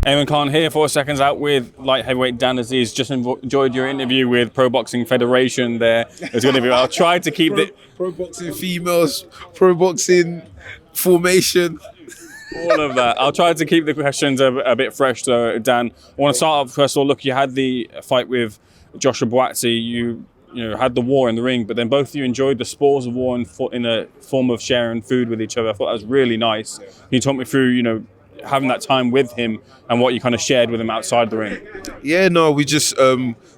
Eamon Khan here for Seconds Out with Llght-heavyweight Dan Azeez. Just enjoyed your interview with Pro Boxing Federation there. It's going to be, I'll try to keep it. Pro Boxing females, Pro Boxing formation. All of that. I'll try to keep the questions a bit fresh. So, Dan, I want to start off, first of all, look, you had the fight with Joshua Buatsi. You had the war in the ring, but then both of you enjoyed the spoils of war in a form of sharing food with each other. I thought that was really nice. Can you talk me through, having that time with him and what you kind of shared with him outside the ring? Yeah, no, we just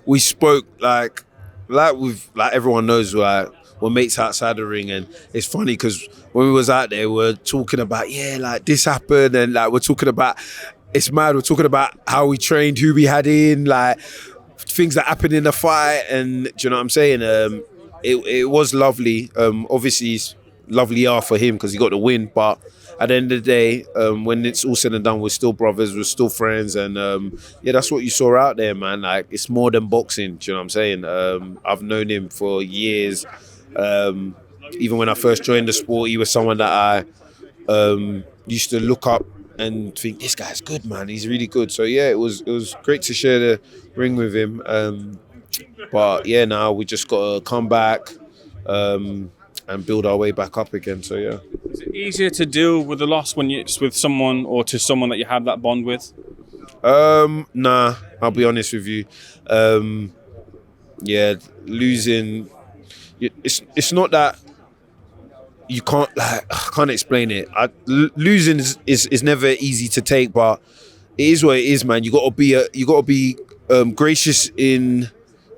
we spoke like everyone knows, we're mates outside the ring, and it's funny because when we was out there, we're talking about this happened, and we're talking about, it's mad. We're talking about how we trained, who we had in, things that happened in the fight, and do you know what I'm saying? It was lovely. Obviously, it's lovely for him because he got the win, but at the end of the day, when it's all said and done, we're still brothers, we're still friends, and that's what you saw out there, man. It's more than boxing. Do you know what I'm saying? I've known him for years. Even when I first joined the sport, he was someone that I used to look up and think, this guy's good, man. He's really good. So yeah, it was great to share the ring with him. But yeah, now we just got to come back and build our way back up again. So yeah. Is it easier to deal with the loss when it's with someone or to someone that you have that bond with? Nah, I'll be honest with you. Losing, it's not that you can't, I can't explain it. Losing is never easy to take, but it is what it is, man. You gotta be gracious in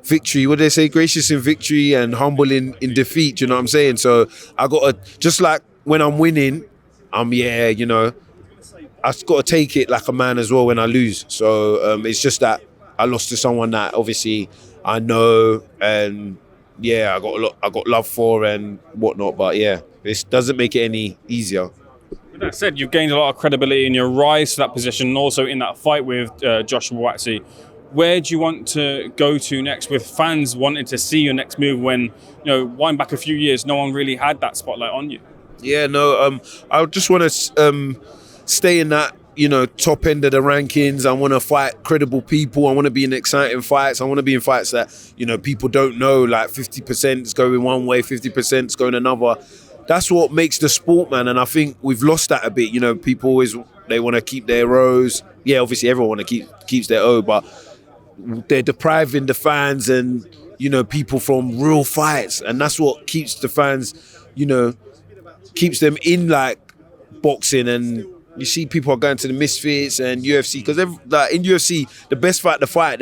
victory. What do they say? Gracious in victory and humble in defeat. Do you know what I'm saying? So I gotta, just like when I'm winning, I just gotta take it like a man as well when I lose. So it's just that I lost to someone that obviously I know, and I got love for and whatnot. But yeah, this doesn't make it any easier. With that said, you've gained a lot of credibility in your rise to that position, and also in that fight with Joshua Buatsi. Where do you want to go to next, with fans wanting to see your next move when, wind back a few years, no one really had that spotlight on you? Yeah, no, I just want to stay in that, top end of the rankings. I want to fight credible people. I want to be in exciting fights. I want to be in fights that, people don't know, 50% is going one way, 50% is going another. That's what makes the sport, man. And I think we've lost that a bit. People always, they want to keep their O's. Yeah, obviously everyone keeps their O, but they're depriving the fans and, people from real fights. And that's what keeps the fans, keeps them in boxing. And you see people are going to the Misfits and UFC, because in UFC, the best fight to fight,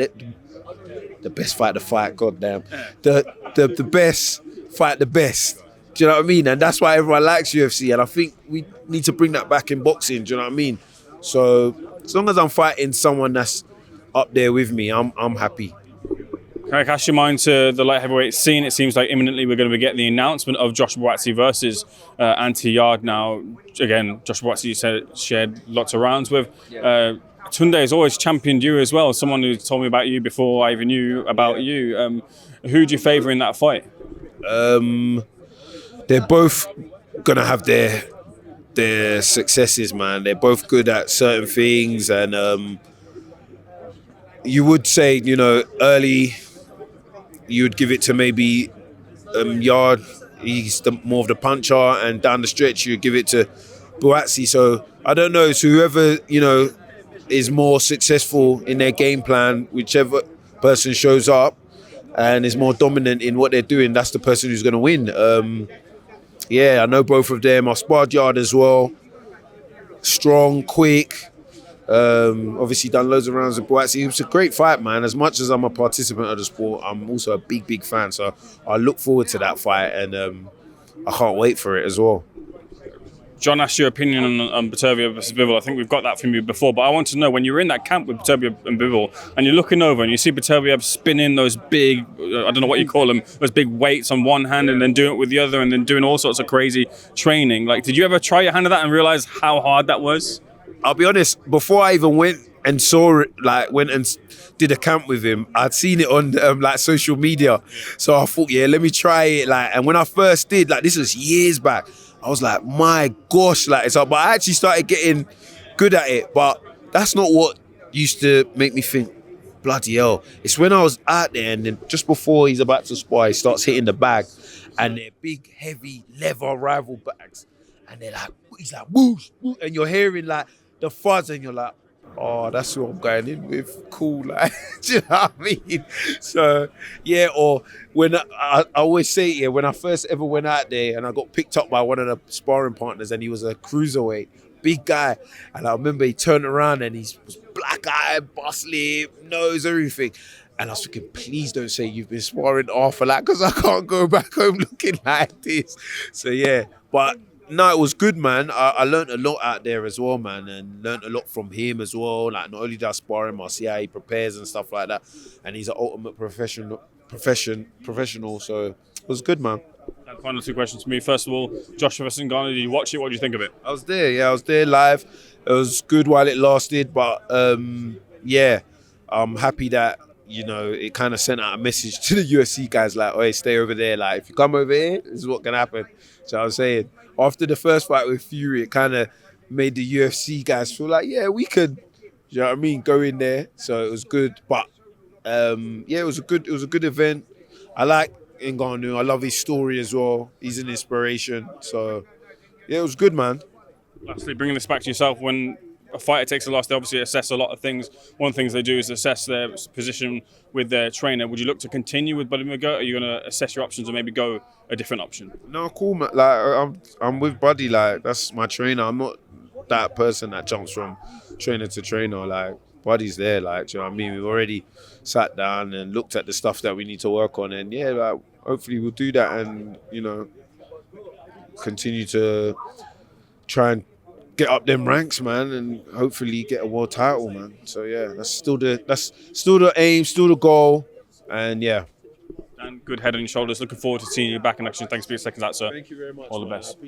goddamn, the best fight the best. Do you know what I mean? And that's why everyone likes UFC. And I think we need to bring that back in boxing. Do you know what I mean? So as long as I'm fighting someone that's up there with me, I'm happy. Can I cast your mind to the light heavyweight scene? It seems like imminently we're going to get the announcement of Joshua Buatsi versus Yarde. Now, again, Joshua Buatsi shared lots of rounds with. Tunde has always championed you as well. Someone who told me about you before I even knew about you. Who do you favour in that fight? They're both going to have their successes, man. They're both good at certain things, and you would say, early, you would give it to maybe Yarde. He's more of the puncher, and down the stretch, you would give it to Buatsi. So I don't know. So whoever, is more successful in their game plan, whichever person shows up and is more dominant in what they're doing, that's the person who's going to win. I know both of them. I sparred Yarde as well. Strong, quick. Obviously done loads of rounds with Buatsi. It was a great fight, man. As much as I'm a participant of the sport, I'm also a big fan. So I look forward to that fight, and I can't wait for it as well. John asked your opinion on Beterbiev versus Bivol. I think we've got that from you before, but I want to know, when you were in that camp with Beterbiev and Bivol, and you're looking over and you see Beterbiev spinning those big, I don't know what you call them, those big weights on one hand and then doing it with the other and then doing all sorts of crazy training. Did you ever try your hand at that and realize how hard that was? I'll be honest, before I even went and saw it, went and did a camp with him, I'd seen it on social media. So I thought, let me try it. And when I first did, this was years back, I was like, my gosh, but I actually started getting good at it. But that's not what used to make me think, bloody hell. It's when I was out there and then just before he's about to spar, he starts hitting the bag and they're big, heavy leather rival bags. And they're like, he's like, whoosh, whoosh, and you're hearing like the fuzz and you're like, oh, that's what I'm going in with. Cool, like, do you know what I mean? So, yeah, or when I always say, yeah, when I first ever went out there and I got picked up by one of the sparring partners and he was a cruiserweight, big guy. And I remember he turned around and he was black-eyed, bust lip, nose, everything. And I was thinking, please don't say you've been sparring half a lot because I can't go back home looking like this. So, yeah, but no, it was good, man. I learned a lot out there as well, man, and learned a lot from him as well. Like, not only did I spar him, I see how he prepares and stuff like that. And he's an ultimate professional. So it was good, man. And final two questions for me. First of all, Joshua Ngannou, did you watch it? What did you think of it? I was there, yeah. I was there live. It was good while it lasted, but yeah, I'm happy that, you know, it kind of sent out a message to the UFC guys like, hey, stay over there. Like, if you come over here, this is what can happen. So I was saying, after the first fight with Fury, it kind of made the UFC guys feel like, yeah, we could, you know what I mean, go in there. So it was good. But yeah, it was a good event. I like Ngannou. I love his story as well. He's an inspiration. So yeah, it was good, man. Lastly, bringing this back to yourself, when a fighter takes a loss, they obviously assess a lot of things. One of the things they do is assess their position with their trainer. Would you look to continue with Buddy McGirt? Are you going to assess your options or maybe go a different option? No, cool, man. Like, I'm with Buddy. Like, that's my trainer. I'm not that person that jumps from trainer to trainer. Like, Buddy's there. Like, do you know what I mean? We've already sat down and looked at the stuff that we need to work on. And yeah, like, hopefully we'll do that and, you know, continue to try and get up them ranks, man, and hopefully get a world title, man. So yeah, that's still the aim, still the goal, and yeah. And good head on your shoulders. Looking forward to seeing you back in action. Thanks for your seconds out, sir. Thank you very much. All the best.